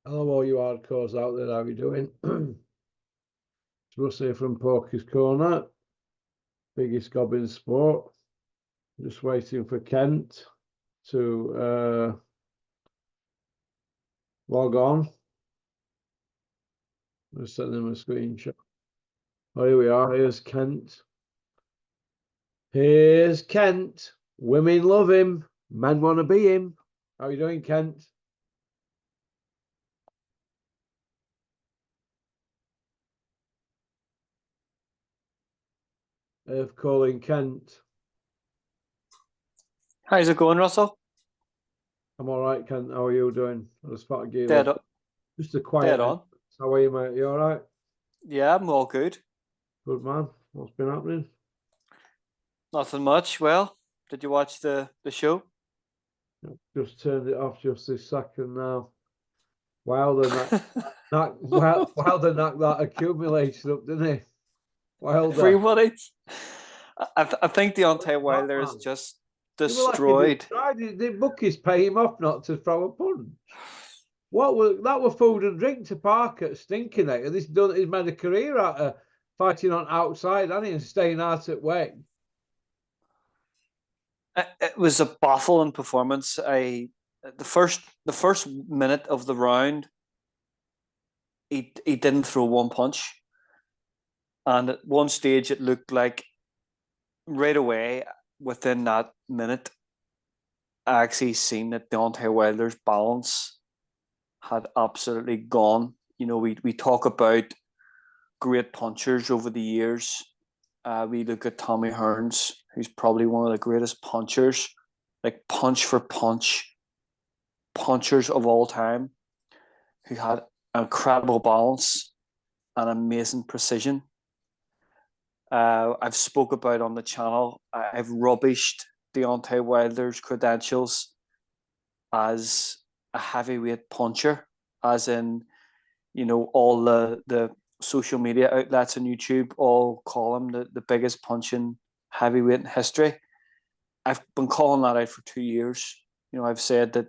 Hello, all you hardcores out there. How are you doing? It's Russ here from Poker's Corner, biggest gob in sport. Just waiting for Kent to log on. I'll send him a screenshot. Oh, here we are. Here's Kent. Here's Kent. Women love him. Men want to be him. How are you doing, Kent? Of calling Kent. How's it going, Russell? I'm all right, Kent. How are you doing? I just thought I'd give Dead you on. just a quiet. Dead on. How are you, mate? You all right? Yeah, I'm all good. Good, man. What's been happening? Nothing much. Well, did you watch the show? Just turned it off just this second now. Wilder Wilder knocked that accumulation up, didn't he? Wilder. Everybody. I think Deontay Wilder is just destroyed. The bookies pay him off not to throw a punch. That was food and drink to Parker stinking at. He's made a career out of fighting on outside, hasn't he, and staying out at weight. It was a baffling performance. The first minute of the round, he didn't throw one punch, and at one stage it looked like right away within that minute, I actually seen that Deontay Wilder's balance had absolutely gone. You know, we talk about great punchers over the years. We look at Tommy Hearns, who's probably one of the greatest punchers, like punch for punch punchers of all time, who had incredible balance and amazing precision. I've spoke about on the channel, I've rubbished Deontay Wilder's credentials as a heavyweight puncher, as in, you know, all the social media outlets on YouTube all call him the biggest punching heavyweight in history. I've been calling that out for 2 years. You know, I've said that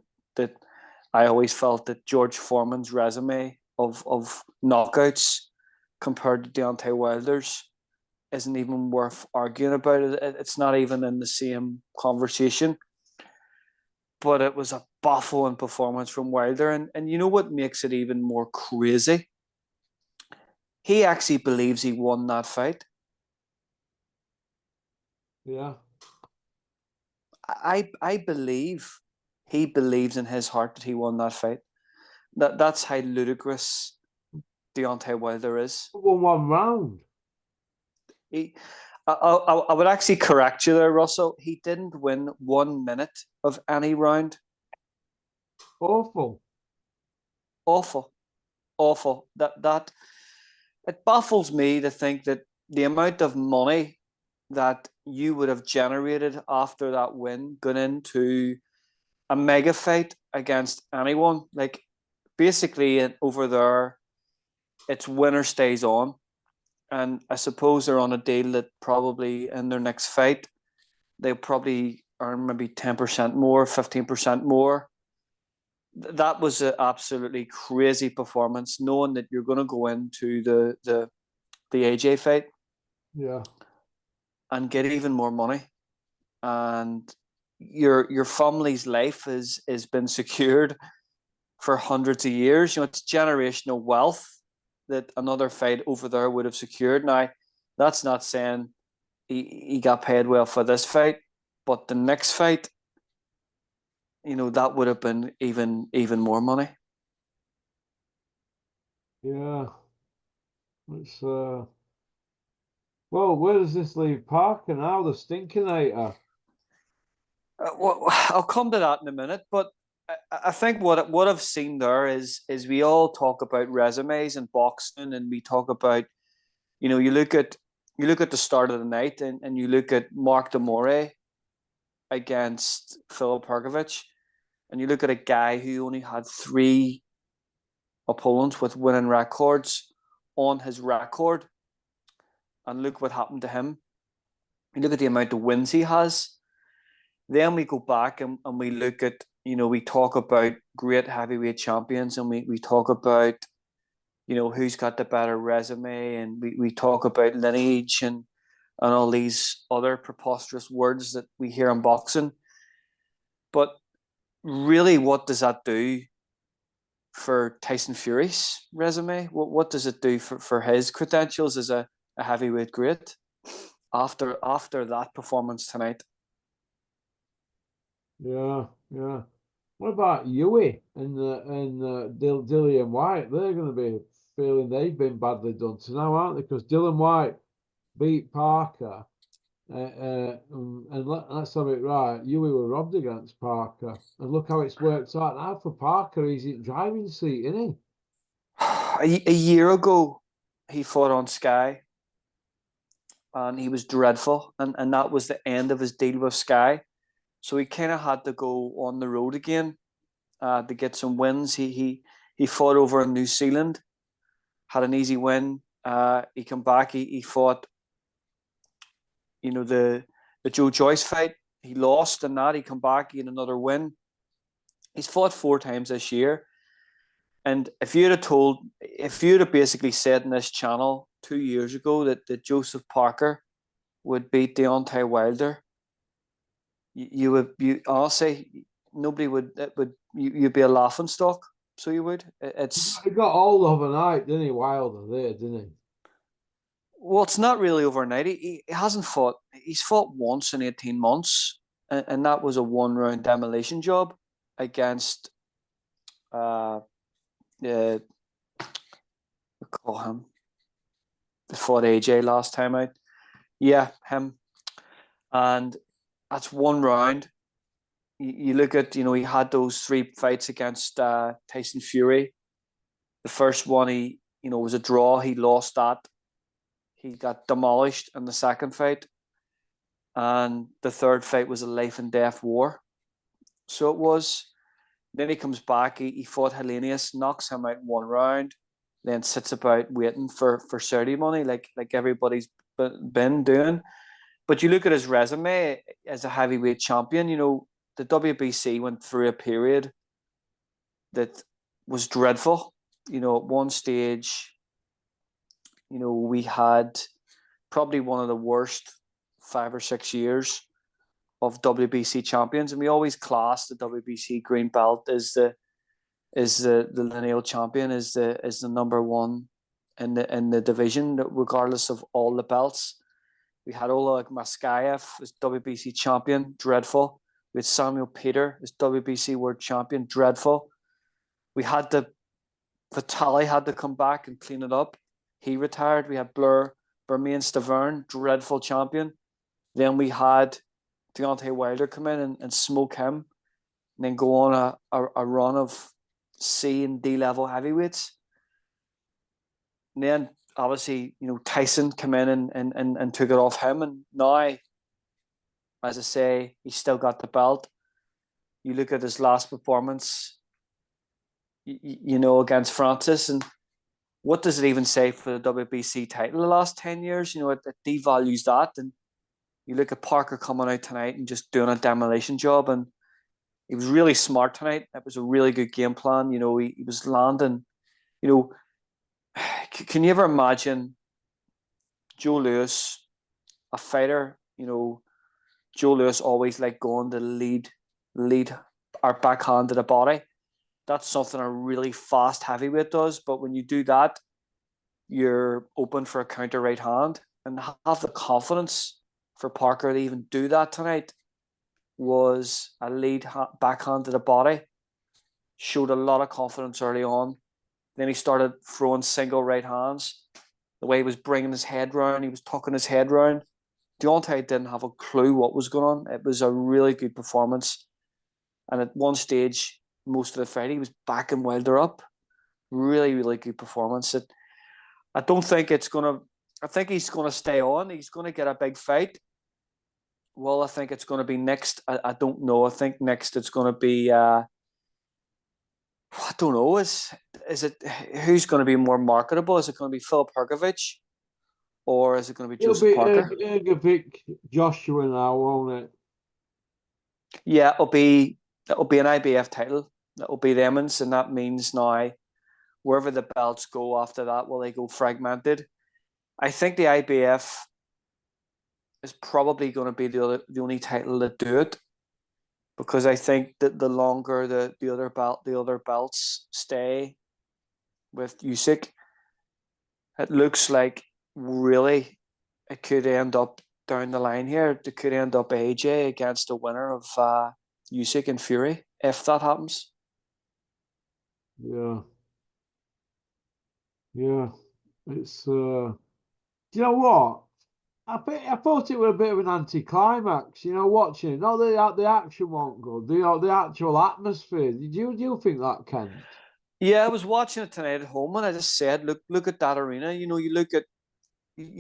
I always felt that George Foreman's resume of knockouts compared to Deontay Wilder's isn't even worth arguing about it. It's not even in the same conversation. But it was a baffling performance from Wilder. And you know what makes it even more crazy? He actually believes he won that fight. Yeah. I believe he believes in his heart that he won that fight. That's how ludicrous Deontay Wilder is. Won one round. I would actually correct you there, Russell. He didn't win 1 minute of any round. Awful. That it baffles me to think that the amount of money that you would have generated after that win going into a mega fight against anyone. Like, basically over there, it's winner stays on. And I suppose they're on a deal that probably in their next fight, they'll probably earn maybe 10% more, 15% more. That was an absolutely crazy performance, knowing that you're going to go into the AJ fight, yeah, and get even more money, and your family's life has been secured for hundreds of years. You know, it's generational wealth that another fight over there would have secured. Now, that's not saying he got paid well for this fight, but the next fight, you know, that would have been even more money. Yeah. It's well, where does this leave Parker now? The stinkinator. Well, I'll come to that in a minute, but I think what I've seen there is we all talk about resumes and boxing, and we talk about, you know, you look at the start of the night, and you look at Mark Demore against Filip Hrgović, and you look at a guy who only had 3 opponents with winning records on his record, and look what happened to him. You look at the amount of wins he has. Then we go back and we look at, we talk about great heavyweight champions, and we talk about, who's got the better resume, and we talk about lineage and all these other preposterous words that we hear in boxing. But really, what does that do for Tyson Fury's resume? What does it do for his credentials as a heavyweight great after that performance tonight? Yeah. What about Yui and Dillian White? They're going to be feeling they've been badly done to now, aren't they? Because Dillian White beat Parker, and let's have it right. Yui were robbed against Parker, and look how it's worked out now for Parker. He's in driving seat, isn't he? A year ago, he fought on Sky, and he was dreadful, and that was the end of his deal with Sky. So he kind of had to go on the road again to get some wins. He fought over in New Zealand, had an easy win. He came back. He fought, the Joe Joyce fight. He lost in that. He come back. He had another win. He's fought 4 times this year. And if you'd have basically said in this channel 2 years ago that Joseph Parker would beat Deontay Wilder, you honestly, nobody would. You'd be a laughing stock. So you would. He got all overnight, didn't he? Wilder there, didn't he? Well, it's not really overnight. He hasn't fought. He's fought once in 18 months, and that was a 1-round demolition job against we call him. They fought AJ last time out. Yeah, him. And that's 1 round. You look at, he had those 3 fights against Tyson Fury. The first one, he was a draw. He lost that. He got demolished in the second fight. And the third fight was a life and death war. So it was. Then he comes back. He fought Helenius, knocks him out in 1 round, then sits about waiting for Saudi money, like everybody's been doing. But you look at his resume as a heavyweight champion. The WBC went through a period that was dreadful. At one stage, we had probably one of the worst 5 or 6 years of WBC champions, and we always class the WBC green belt as the lineal champion, is the number one in the division, regardless of all the belts. We had Oleg Maskayev as WBC champion, dreadful. We had Samuel Peter as WBC world champion, dreadful. We had Vitali had to come back and clean it up. He retired. We had Bermane Stavern, dreadful champion. Then we had Deontay Wilder come in and smoke him, and then go on a run of C and D level heavyweights. And then obviously, Tyson came in and took it off him. And now, as I say, he's still got the belt. You look at his last performance, against Francis, and what does it even say for the WBC title the last 10 years? It devalues that. And you look at Parker coming out tonight and just doing a demolition job. And he was really smart tonight. It was a really good game plan. He was landing, can you ever imagine Joe Lewis, a fighter? Joe Lewis always liked going to lead our backhand to the body. That's something a really fast heavyweight does. But when you do that, you're open for a counter right hand. And have the confidence for Parker to even do that tonight was a lead backhand to the body. Showed a lot of confidence early on. Then he started throwing single right hands. The way he was bringing his head round, he was tucking his head round. Deontay didn't have a clue what was going on. It was a really good performance. And at one stage, most of the fight, he was backing Wilder up. Really, really good performance. I don't think it's going to... I think he's going to stay on. He's going to get a big fight. Well, I think it's going to be next. I don't know. I think next it's going to be... I don't know. Is it who's going to be more marketable? Is it going to be Filip Hrgović, or is it going to be Joseph Parker? Hrgović, Joshua now, won't it? Yeah, it'll be It'll be an IBF title. It'll be them, and that means now wherever the belts go after that, will they go fragmented? I think the IBF is probably going to be the only title to do it, because I think that the longer the other belts stay with Usyk, it looks like really it could end up down the line here. It could end up AJ against the winner of Usyk and Fury if that happens. Yeah. Yeah. It's do you know what? I thought it was a bit of an anticlimax, watching it. Not the action wasn't good, the actual atmosphere. Do you think that, Kent? Yeah, I was watching it tonight at home, and I just said, look at that arena. You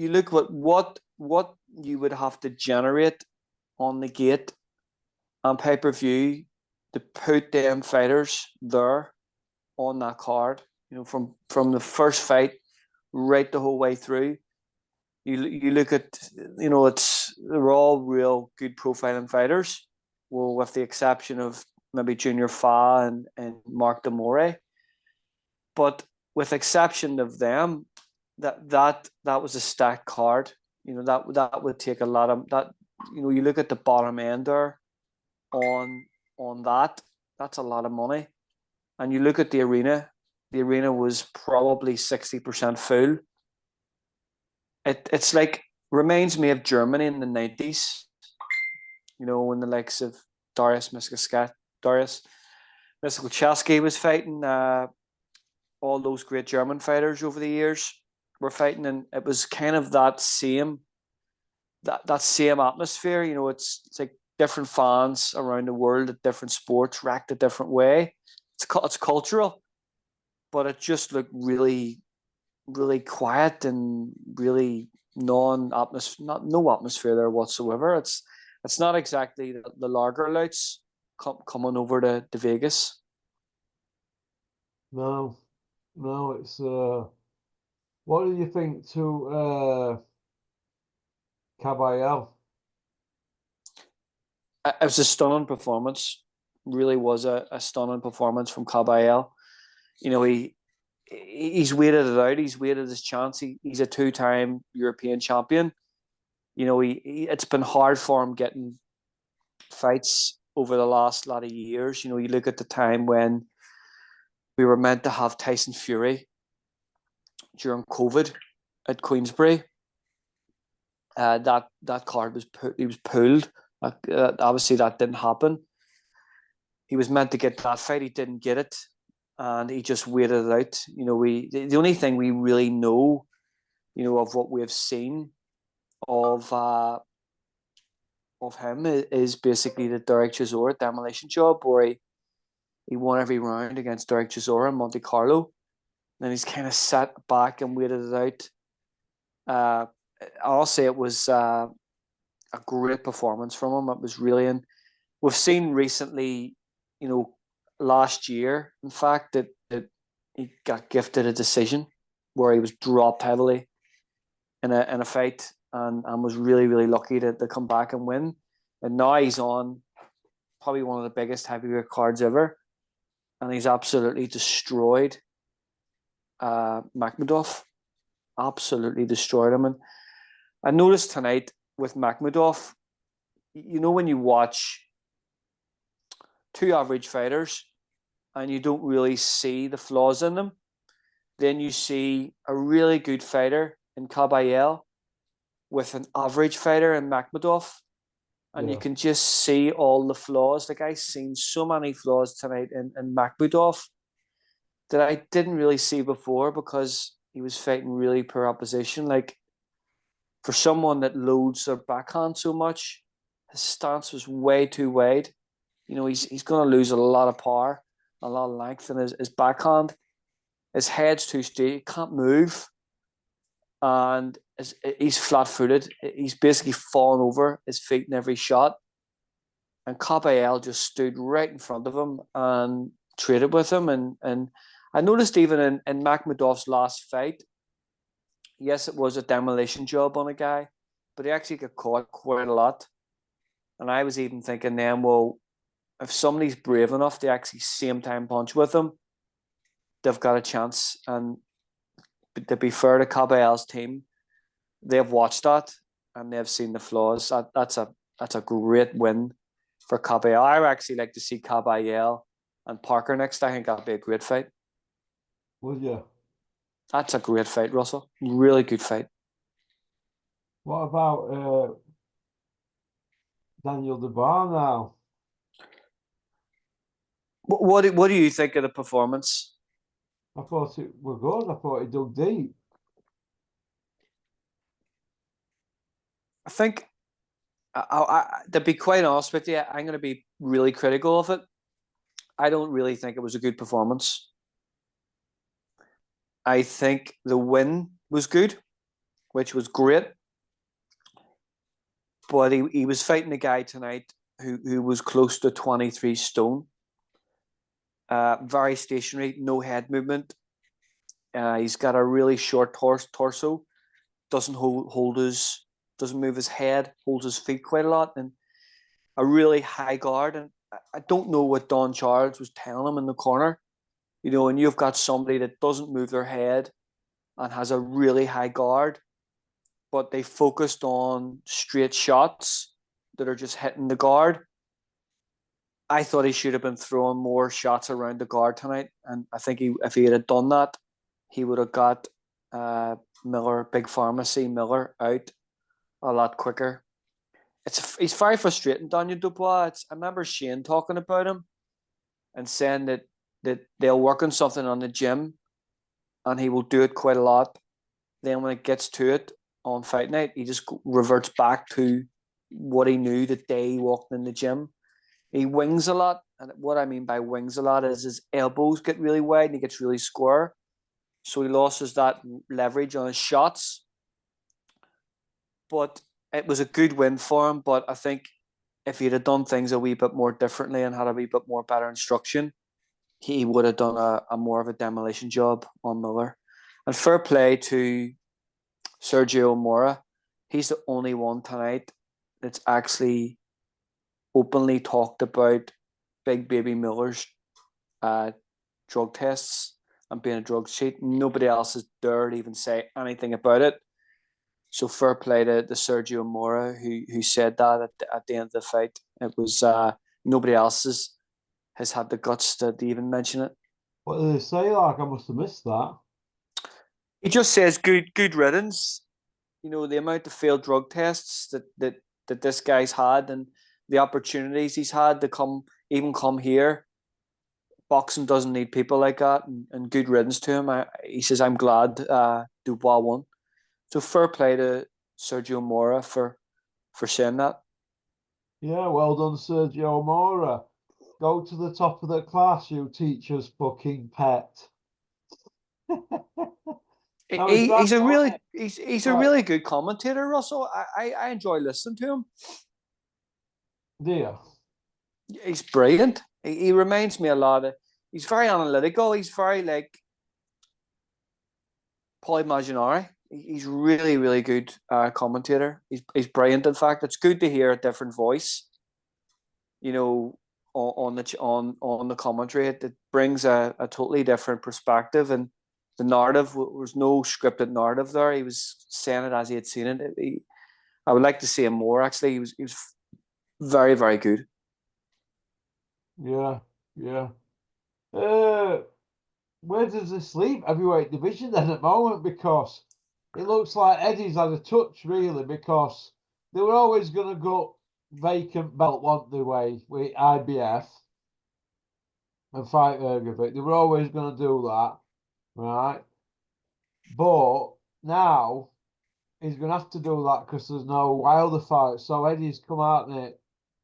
look what you would have to generate on the gate and pay-per-view to put them fighters there on that card. From the first fight right the whole way through. You look at, they're all real good profiling fighters, well, with the exception of maybe Junior Fa and Mark Demore. But with exception of them, that was a stacked card. That would take a lot of that. You look at the bottom end there on that's a lot of money. And you look at the arena was probably 60% full. It's like, reminds me of Germany in the 90s, when the likes of Darius Mizgelchowski was fighting, all those great German fighters over the years were fighting, and it was kind of that same atmosphere. It's like different fans around the world at different sports react a different way. It's cultural, but it just looked really, really quiet and really no atmosphere there whatsoever. It's not exactly the lager louts coming over to Vegas. No, it's what do you think to Caballero? It was a stunning performance. Really was a stunning performance from Caballero. He's waited it out. He's waited his chance. He's a two-time European champion. It's been hard for him getting fights over the last lot of years. You look at the time when we were meant to have Tyson Fury during COVID at Queensbury. That card was pulled. Obviously, that didn't happen. He was meant to get that fight. He didn't get it, and he just waited it out. The only thing we really know, of what we have seen of him is basically the Derek Chisora demolition job, where he won every round against Derek Chisora in Monte Carlo. Then he's kind of sat back and waited it out. I'll say it was a great performance from him. It was really, and we've seen recently, last year, in fact, that he got gifted a decision where he was dropped heavily in a fight and was really, really lucky to come back and win. And now he's on probably one of the biggest heavyweight cards ever, and he's absolutely destroyed Makhmudov. Absolutely destroyed him. And I noticed tonight with Makhmudov, when you watch two average fighters and you don't really see the flaws in them, then you see a really good fighter in Caballero with an average fighter in Makhmudov, and you can just see all the flaws. Like, I've seen so many flaws tonight in Makhmudov that I didn't really see before, because he was fighting really poor opposition. Like, for someone that loads their backhand so much, his stance was way too wide. He's going to lose a lot of power, a lot of length in his backhand. His head's too straight. He can't move. And he's flat-footed. He's basically fallen over his feet in every shot. And Caballero just stood right in front of him and traded with him. And I noticed even in Makhmudov's last fight, yes, it was a demolition job on a guy, but he actually got caught quite a lot. And I was even thinking then, well, if somebody's brave enough to actually same time punch with them, they've got a chance. And to be fair to Caball's team, they've watched that and they've seen the flaws. That's a great win for Caball. I would actually like to see Caball and Parker next. I think that'd be a great fight. Would you? That's a great fight, Russell. Really good fight. What about Daniel Dubois now? What do you think of the performance? I thought it were good. I thought he dug deep. I think, to be quite honest with you, I'm going to be really critical of it. I don't really think it was a good performance. I think the win was good, which was great. But he was fighting a guy tonight who was close to 23 stone. Very stationary, no head movement. He's got a really short torso. Doesn't doesn't move his head, holds his feet quite a lot, and a really high guard. And I don't know what Don Charles was telling him in the corner. You know, and you've got somebody that doesn't move their head and has a really high guard, but they focused on straight shots that are just hitting the guard. I thought he should have been throwing more shots around the guard tonight, and I think if he had done that, he would have got Miller, Big Pharmacy Miller, out a lot quicker. He's very frustrating, Daniel Dubois. I remember Shane talking about him and saying that they'll work on something on the gym, and he will do it quite a lot. Then when it gets to it on fight night, he just reverts back to what he knew the day he walked in the gym. He wings a lot, and what I mean by wings a lot is his elbows get really wide and he gets really square. So he loses that leverage on his shots. But it was a good win for him. But I think if he'd have done things a wee bit more differently and had a wee bit more better instruction, he would have done a more of a demolition job on Miller. And fair play to Sergio Mora. He's the only one tonight that's actually openly talked about Big Baby Miller's drug tests and being a drug cheat. Nobody else has dared even say anything about it. So fair play to Sergio Mora who said that at the end of the fight. It was nobody else has had the guts to even mention it. What did they say? Like, I must have missed that. He just says good riddance. You know, the amount of failed drug tests that this guy's had and the opportunities he's had to come here. Boxing doesn't need people like that, and good riddance to him. He says, I'm glad Dubois won. So fair play to Sergio Mora for saying that. Yeah, well done, Sergio Mora. Go to the top of the class, you teacher's fucking pet. He's a really good commentator, Russell. I enjoy listening to him. Yeah. He's brilliant. He reminds me a lot of. He's very analytical. He's very like Paul Imaginari. He's really, really good commentator. He's brilliant. In fact, it's good to hear a different voice. You know, on the commentary, it brings a totally different perspective, and the narrative was no scripted narrative there. He was saying it as he had seen it. I would like to see him more. Actually, he was very, very good. Yeah. Where does the sleep heavyweight division then at the moment? Because it looks like Eddie's had a touch really, because they were always going to go vacant belt, weren't they, with IBF and fight Ergovic. They were always going to do that, right? But now he's going to have to do that because there's no Wilder fight. So Eddie's come out and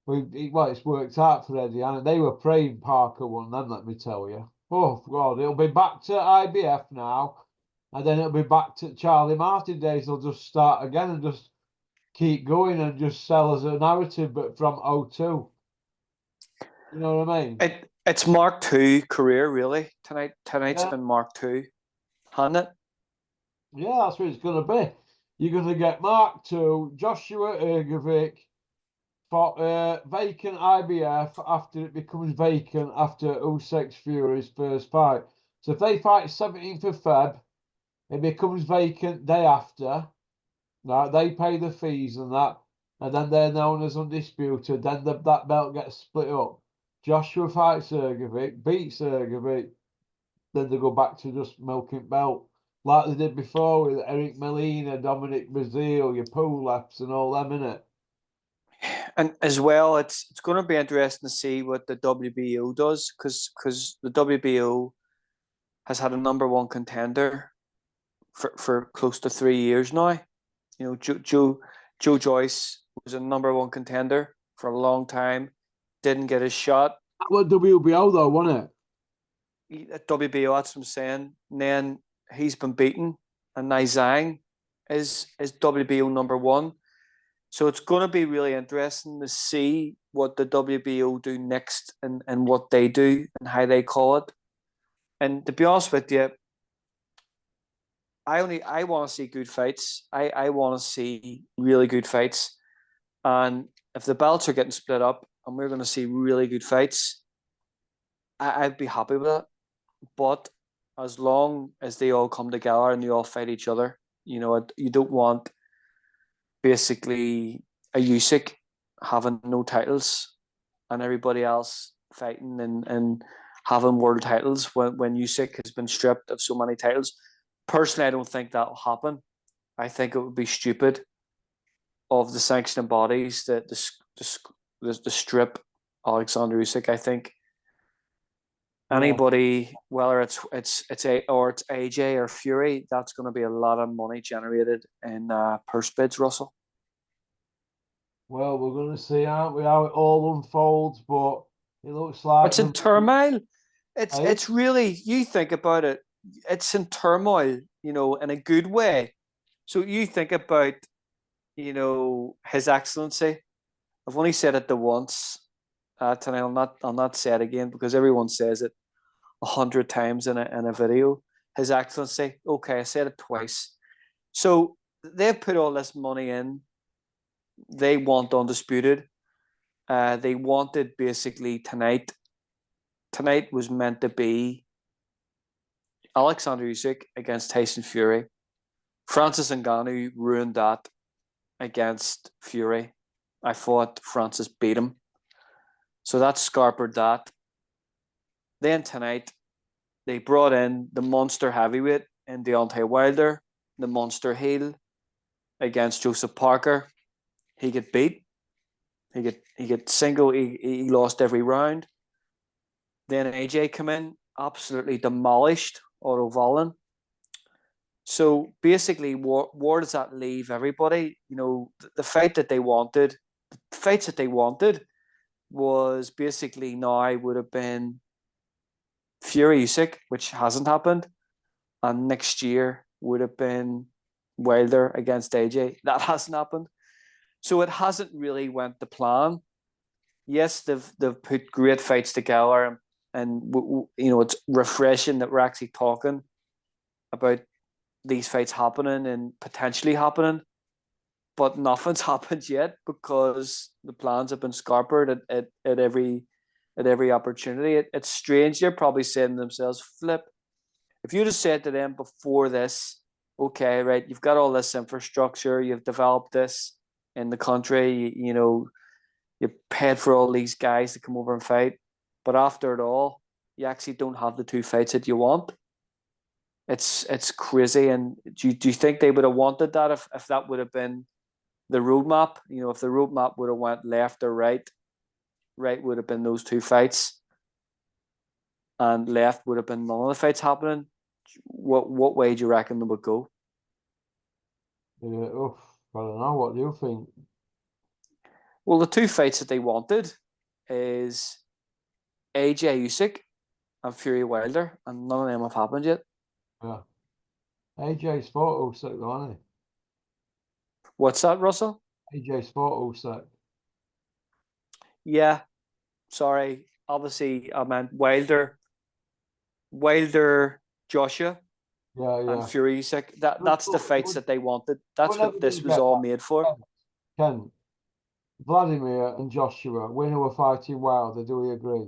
it's worked out for Eddie, and they were praying Parker won then, let me tell you. Oh, God, it'll be back to IBF now, and then it'll be back to Charlie Martin days. They'll just start again and just keep going and just sell as a narrative, but from 02. You know what I mean? It's Mark II career, really. Tonight's been Mark II, hasn't it? Yeah, that's what it's going to be. You're going to get Mark II, Joshua Ergovic, for vacant IBF after it becomes vacant after Usyk's Fury's first fight. So if they fight 17th of Feb, it becomes vacant day after. Right, they pay the fees and that, and then they're known as undisputed. Then that belt gets split up. Joshua fights Sergovic, beats Sergovic, then they go back to just milking belt like they did before with Eric Molina, Dominic Brazil, your Puleps and all them, innit? And as well, it's going to be interesting to see what the WBO does, because the WBO has had a #1 contender for close to 3 years now. You know, Joe Joyce was a #1 contender for a long time, didn't get his shot. That was WBO though, wasn't At WBO, that's what I'm saying. And then he's been beaten, and Nai Zhang is WBO #1. So it's going to be really interesting to see what the WBO do next, and what they do and how they call it. And to be honest with you, I want to see good fights. I want to see really good fights. And if the belts are getting split up and we're going to see really good fights, I'd be happy with it. But as long as they all come together and they all fight each other, you know, you don't want basically a Usyk having no titles and everybody else fighting and having world titles when Usyk has been stripped of so many titles. Personally, I don't think that will happen. I think it would be stupid of the sanctioning bodies that the strip Alexander Usyk. I think anybody, whether it's AJ or Fury, that's going to be a lot of money generated in purse bids, Russell. Well, we're going to see, aren't we, how it all unfolds, but it looks like it's in turmoil. It's really, you think about it, it's in turmoil, you know, in a good way. So you think about, you know, His Excellency. I've only said it the once tonight. I'll not say it again because everyone says it 100 times in a video. His Excellency. Okay, I said it twice. So they've put all this money in. They want undisputed. They wanted basically tonight. Tonight was meant to be Alexander Usyk against Tyson Fury. Francis Ngannou ruined that against Fury. I thought Francis beat him. So that scarpered that. Then tonight, they brought in the monster heavyweight in Deontay Wilder, the monster heel against Joseph Parker. He get beat. He get single. He lost every round. Then AJ come in, absolutely demolished Otto Wallin. So basically, where does that leave everybody? You know, the fight that they wanted, the fights that they wanted was basically now would have been Fury Usyk, which hasn't happened, and next year would have been Wilder against AJ. That hasn't happened. So it hasn't really went to plan. Yes, they've put great fights together, and you know, it's refreshing that we're actually talking about these fights happening and potentially happening, but nothing's happened yet because the plans have been scarpered at every opportunity. It's strange. They're probably saying to themselves, flip, if you'd have said to them before this, okay, right, you've got all this infrastructure, you've developed this in the country, you know, you paid for all these guys to come over and fight, but after it all, you actually don't have the 2 fights that you want. It's crazy. And do you think they would have wanted that if that would have been the roadmap? You know, if the roadmap would have went left or right would have been those 2 fights, and left would have been none of the fights happening. What way do you reckon they would go? I don't know. What do you think? Well, the 2 fights that they wanted is AJ Usyk and Fury Wilder, and none of them have happened yet. Yeah. AJ's fought Usyk, though, hasn't What's that, Russell? he? AJ's fought Usyk. Yeah. Sorry. Obviously, I meant Wilder, Joshua, and Fury Usyk. That's the fights that they wanted. That's what this was all made for. Ken, Vladimir and Joshua, winner were fighting Wilder. Do we agree?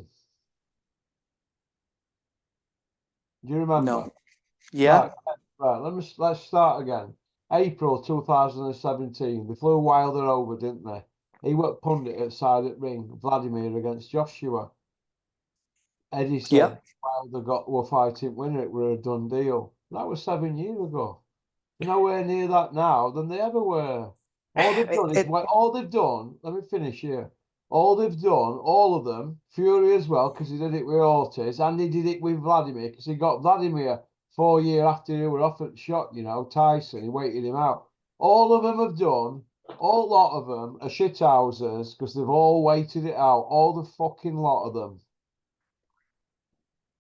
Do you remember? No. Yeah. Right. Let's start again. April 2017. They flew Wilder over, didn't they? He was pundit at side at ring. Vladimir against Joshua. Eddie said Yeah. Wilder were fighting winner. It were a done deal. That was 7 years ago. They're nowhere near that now than they ever were. All they've done is all they've done. Let me finish here. All they've done, all of them, Fury as well, because he did it with Ortiz, and he did it with Vladimir, because he got Vladimir 4 years after he were off at shot, Tyson, he waited him out. All of them have done, all lot of them are shithouses, because they've all waited it out, all the fucking lot of them.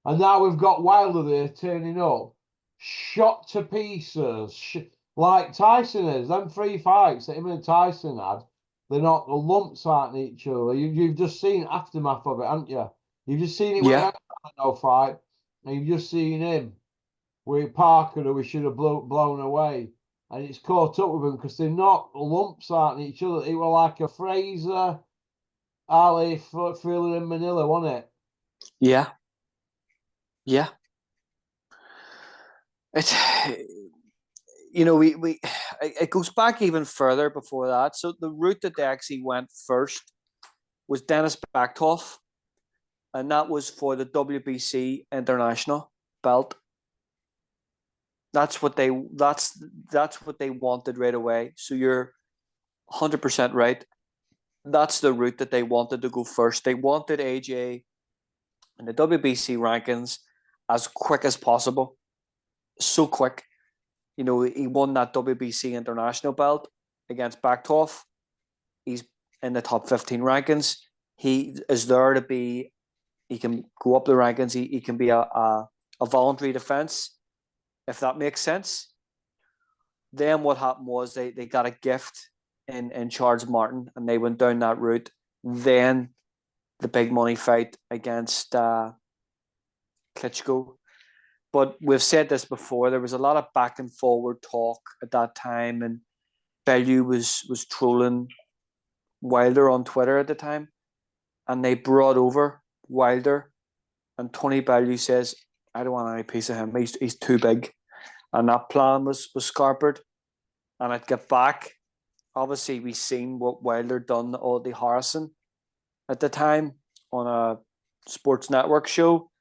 And now we've got Wilder there turning up, shot to pieces, like Tyson is. Them 3 fights that him and Tyson had, they're not lumps at each other. You've just seen aftermath of it, haven't you? You've just seen it when Yeah. no fight, and you've just seen him with Parker, who we should have blown away. And it's caught up with them because they're not lumps at each other. It was like a Fraser, Ali, Thriller in Manila, wasn't it? Yeah. Yeah. It's it goes back even further before that. So the route that they actually went first was Dennis Backtoff, and that was for the WBC International belt. That's what they wanted right away. So you're 100% right. That's the route that they wanted to go first. They wanted AJ in the WBC rankings as quick as possible. So quick. He won that WBC International belt against Backtoff. He's in the top 15 rankings. He is there to be, he can go up the rankings. He can be a voluntary defense, if that makes sense. Then what happened was they got a gift in Charles Martin, and they went down that route. Then the big money fight against Klitschko. But we've said this before, there was a lot of back and forward talk at that time, and Bellew was trolling Wilder on Twitter at the time, and they brought over Wilder, and Tony Bellew says, I don't want any piece of him, he's too big. And that plan was scarpered. And I'd get back. Obviously, we seen what Wilder done to Audley Harrison at the time on a sports network show.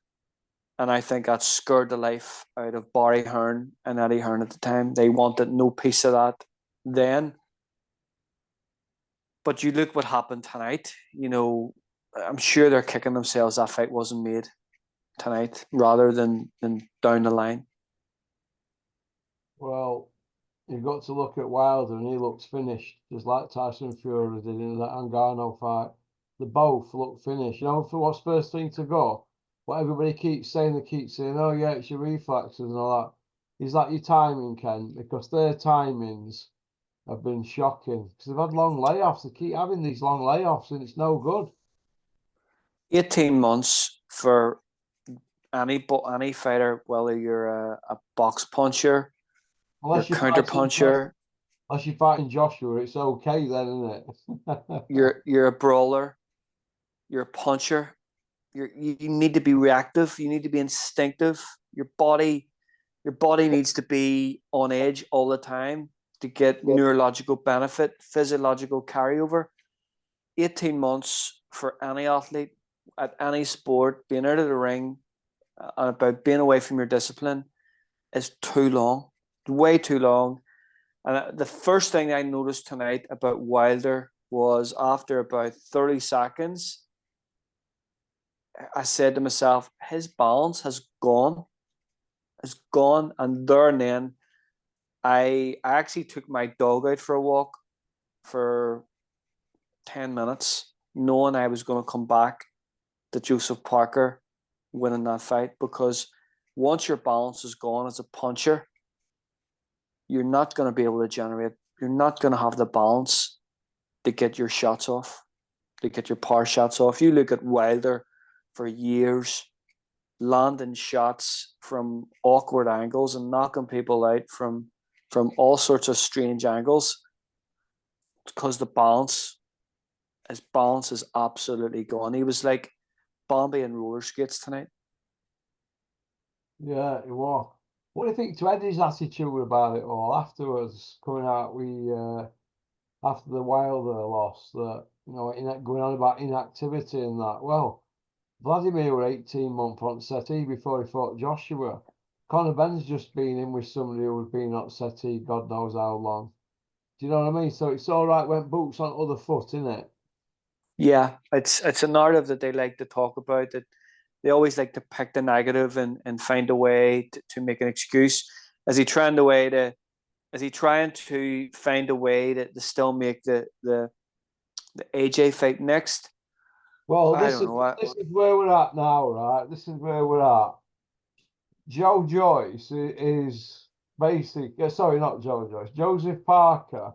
And I think that scared the life out of Barry Hearn and Eddie Hearn at the time. They wanted no piece of that then. But you look what happened tonight. I'm sure they're kicking themselves that fight wasn't made tonight rather than down the line. Well, you've got to look at Wilder, and he looks finished, just like Tyson Fury did in that Ngannou fight. They both look finished. For what's first thing to go? What everybody keeps saying, oh yeah, it's your reflexes and all that. Is that your timing, Ken? Because their timings have been shocking. Because they've had long layoffs. They keep having these long layoffs, and it's no good. 18 months for any fighter, whether you're a box puncher, Unless you're counter puncher, unless you're fighting Joshua, it's okay then, isn't it? you're a brawler, you're a puncher. You need to be reactive. You need to be instinctive. Your body needs to be on edge all the time to get neurological benefit, physiological carryover. 18 months for any athlete at any sport, being out of the ring, and about being away from your discipline is too long, way too long. And the first thing I noticed tonight about Wilder was after about 30 seconds, I said to myself, his balance has gone. And there and then, I actually took my dog out for a walk for 10 minutes, knowing I was going to come back to Joseph Parker winning that fight, because once your balance is gone as a puncher, you're not going to be able to generate, you're not going to have the balance to get your shots off, to get your power shots off. You look at Wilder for years, landing shots from awkward angles and knocking people out from all sorts of strange angles, because the balance his balance is absolutely gone. He was like Bambi and roller skates tonight. Yeah, it was. What do you think to Eddie's attitude about it all afterwards, coming out after the Wilder loss, that going on about inactivity and that? Well, Vladimir were 18-month on settee before he fought Joshua. Conor Ben's just been in with somebody who's been on settee God knows how long. Do you know what I mean? So it's all right when boots on other foot, isn't it? Yeah, it's a narrative that they like to talk about, that they always like to pick the negative and find a way to make an excuse. Is he trying to find a way to still make the AJ fight next? Well, I don't know. this is where we're at now, right? This is where we're at. Joe Joyce is basically, sorry, not Joe Joyce. Joseph Parker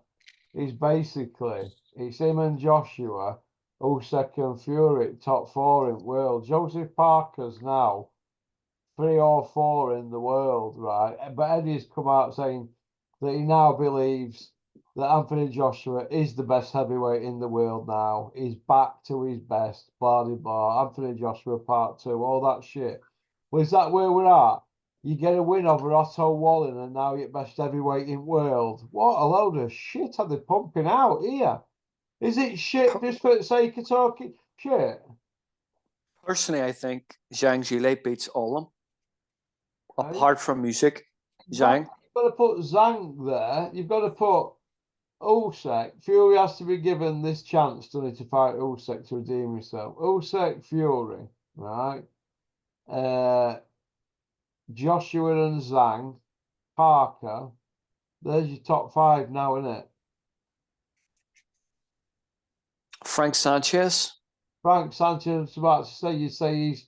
is basically, it's him and Joshua, Usyk and Fury, top 4 in the world. Joseph Parker's now 3 or 4 in the world, right? But Eddie's come out saying that he now believes that Anthony Joshua is the best heavyweight in the world now. He's back to his best, blah, blah, blah. Anthony Joshua part 2, all that shit. Well, is that where we're at? You get a win over Otto Wallin and now you're best heavyweight in the world. What a load of shit are they pumping out here? Is it shit just for the sake of talking shit? Personally, I think Zhang Zhile beats all of them. Right? Apart from Usyk, You've Zhang. got to put Zhang there. You've got to put Usyk. Fury has to be given this chance, doesn't he, to fight Usyk to redeem himself. Usyk, Fury, right? Joshua and Zhang, Parker. There's your top 5 now, isn't it? Frank Sanchez. Frank Sanchez was about to say, you'd say he's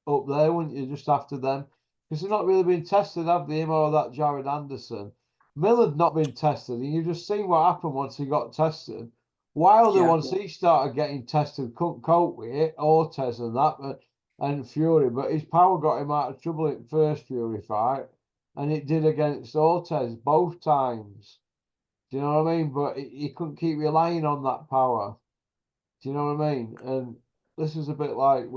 up there, wouldn't you, just after them? Because they've not really been tested, have they, him or that Jared Anderson? Miller'd not been tested, and you've just seen what happened once he got tested. Wilder, once he started getting tested, couldn't cope with it, Ortiz and that, and Fury, but his power got him out of trouble in the first Fury fight, and it did against Ortiz both times. Do you know what I mean? But he couldn't keep relying on that power. Do you know what I mean? And this is a bit like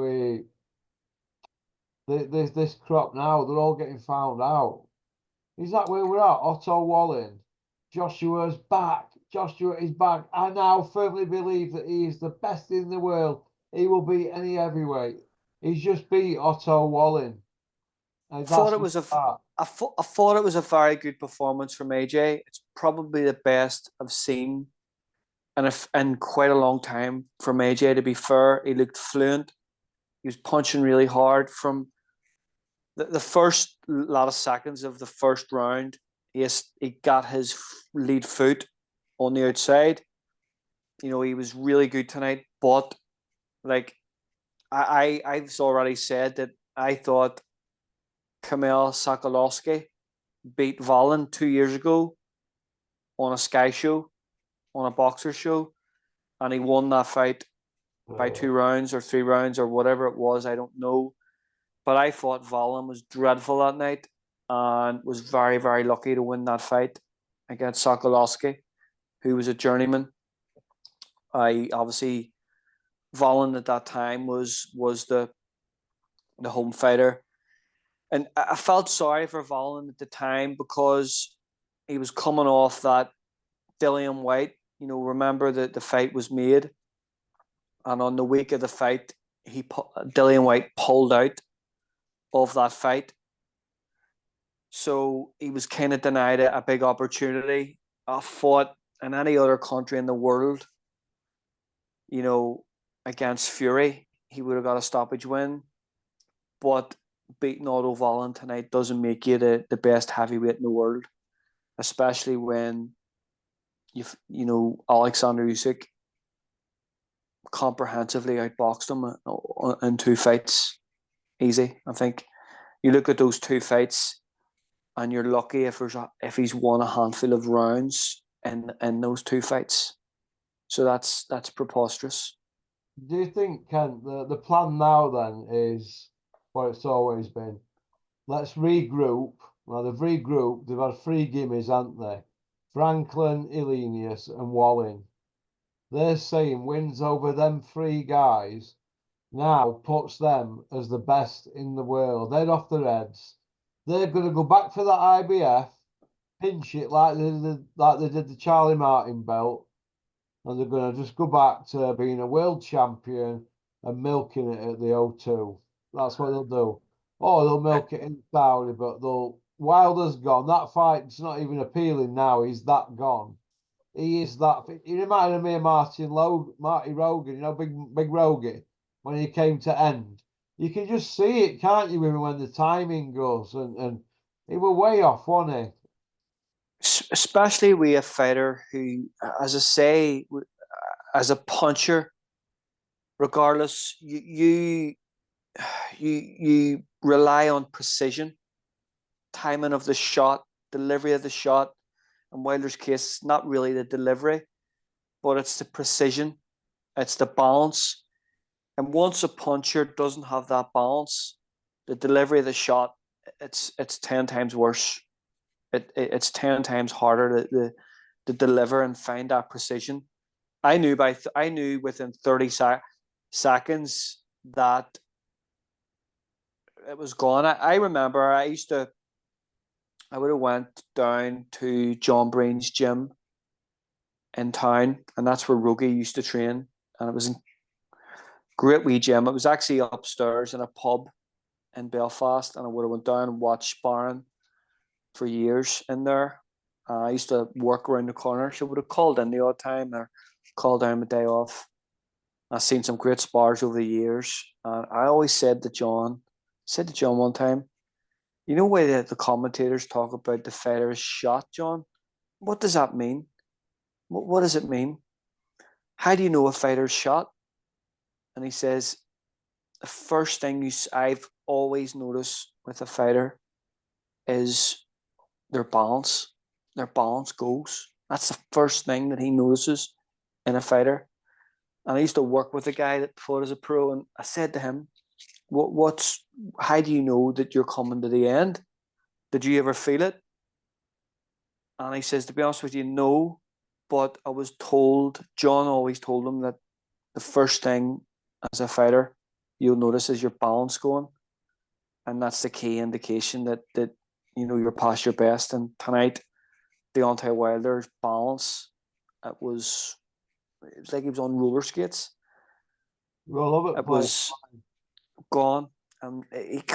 this crop now, they're all getting found out. Is that where we're at? Otto Wallin. Joshua's back. Joshua is back. I now firmly believe that he is the best in the world. He will beat any heavyweight. He's just beat Otto Wallin. I thought it was a very good performance from AJ. It's probably the best I've seen in quite a long time from AJ. To be fair, he looked fluent. He was punching really hard from the first lot of seconds of the first round. He got his lead foot on the outside. He was really good tonight. But like I've already said that I thought Kamil Sokolowski beat Wallin 2 years ago on a Sky show, on a boxer show, and he won that fight by 2 rounds or 3 rounds or whatever it was. I don't know. But I thought Wallin was dreadful that night and was very, very lucky to win that fight against Sokolowski, who was a journeyman. Obviously Wallin at that time was the home fighter. And I felt sorry for Wallin at the time because he was coming off that Dillian White. Remember that the fight was made. And on the week of the fight, Dillian White pulled out of that fight. So he was kind of denied a big opportunity. I fought in any other country in the world, against Fury, he would have got a stoppage win. But beating Otto Wallin tonight doesn't make you the best heavyweight in the world, especially when Alexander Usyk comprehensively outboxed him in 2 fights. Easy. I think you look at those 2 fights and you're lucky if he's won a handful of rounds in those 2 fights. So that's preposterous. Do you think, Kent, the plan now then is what it's always been? Let's regroup. Now they've regrouped. They've had 3 gimmies, haven't they? Franklin, Elenius, and Wallin. they're saying wins over them three guys now puts them as the best in the world. They're off their heads. They're going to go back for that IBF, pinch it like they did the Charlie Martin belt, and they're going to just go back to being a world champion and milking it at the O2. That's what they'll do. Oh, they'll milk it in Saudi, but they'll. Wilder's gone. That fight's not even appealing now. He's that gone. He is that. He reminded me of Marty Rogan. You know, big Rogan when he came to end. You can just see it, can't you, with him when the timing goes, and he was way off, wasn't Especially with a fighter who, as I say, as a puncher, regardless, you rely on precision, timing of the shot, delivery of the shot. In Wilder's case, not really the delivery, but it's the precision, it's the balance. And once a puncher doesn't have that balance, the delivery of the shot, it's 10 times worse. It's 10 times harder to deliver and find that precision. I knew within 30 seconds that it was gone. I remember I would have went down to John Breen's gym in town, and that's where Rogie used to train. And it was a great wee gym. It was actually upstairs in a pub in Belfast, and I would have went down and watched sparring for years in there. I used to work around the corner, so I would have called in the odd time or called down a day off. I've seen some great spars over the years. And I always said to John one time, you know why the commentators talk about the fighter's shot, John? What does that mean? What does it mean? How do you know a fighter's shot? And he says, the first thing I've always noticed with a fighter is their balance. Their balance goes. That's the first thing that he notices in a fighter. And I used to work with a guy that fought as a pro, and I said to him, how do you know that you're coming to the end? Did you ever feel it? And he says, to be honest with you, no. But I was told, John always told him that the first thing as a fighter you'll notice is your balance going. And that's the key indication that you're past your best. And tonight, Deontay Wilder's balance, it was like he was on roller skates. It was gone, and it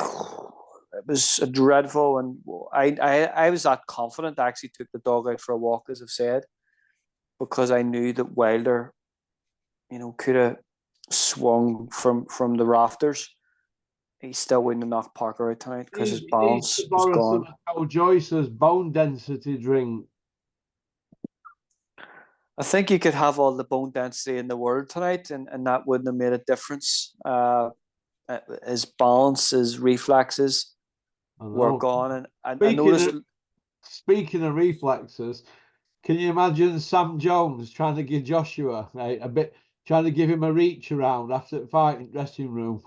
was a dreadful. And I was that confident. I actually took the dog out for a walk, as I've said, because I knew that Wilder, could have swung from the rafters. He still wouldn't have knocked Parker out tonight because his balance was gone. Some Joyce's bone density drink. I think you could have all the bone density in the world tonight, and that wouldn't have made a difference. His balance, his reflexes were gone. And I noticed. Speaking of reflexes, can you imagine Sam Jones trying to give Joshua trying to give him a reach around after the fight dressing room?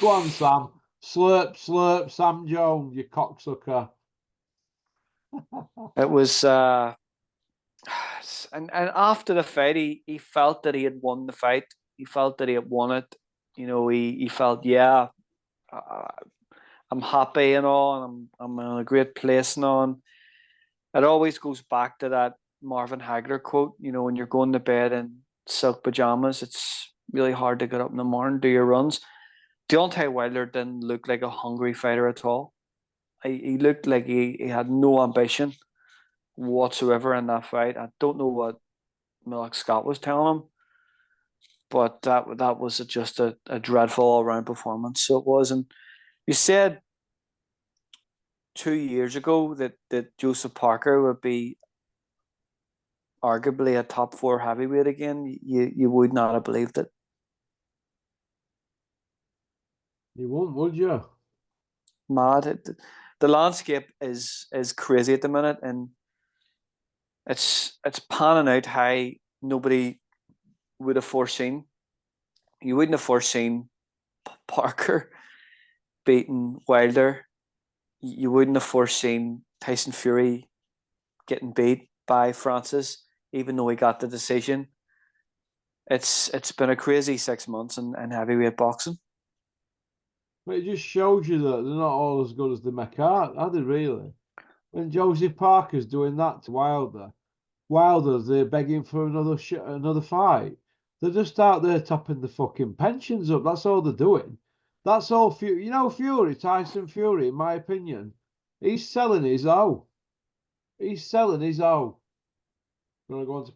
Go on, Sam. Slurp, slurp, Sam Jones, you cocksucker. It was, and after the fight, he felt that he had won the fight. He felt that he had won it. He felt, yeah, I'm happy and all, and I'm in a great place now. And it always goes back to that Marvin Hagler quote. When you're going to bed in silk pajamas, it's really hard to get up in the morning, do your runs. Deontay Wilder didn't look like a hungry fighter at all. He looked like he had no ambition whatsoever in that fight. I don't know what Miloš Scott was telling him, but that was just a dreadful all-round performance. So it was. And you said 2 years ago that Joseph Parker would be arguably a top 4 heavyweight again. You would not have believed it. You won't, would you? Mad. The landscape is crazy at the minute, and it's panning out how nobody would have foreseen. You wouldn't have foreseen Parker beating Wilder. You wouldn't have foreseen Tyson Fury getting beat by Francis, even though he got the decision. it's been a crazy 6 months in heavyweight boxing. But it just shows you that they're not all as good as they make out, are they really? When Josie Parker's doing that to Wilder's they're begging for another fight. They're just out there topping the fucking pensions up. That's all they're doing. That's all. You know, Tyson Fury, in my opinion, he's selling his O. He's selling his O. You want to go on to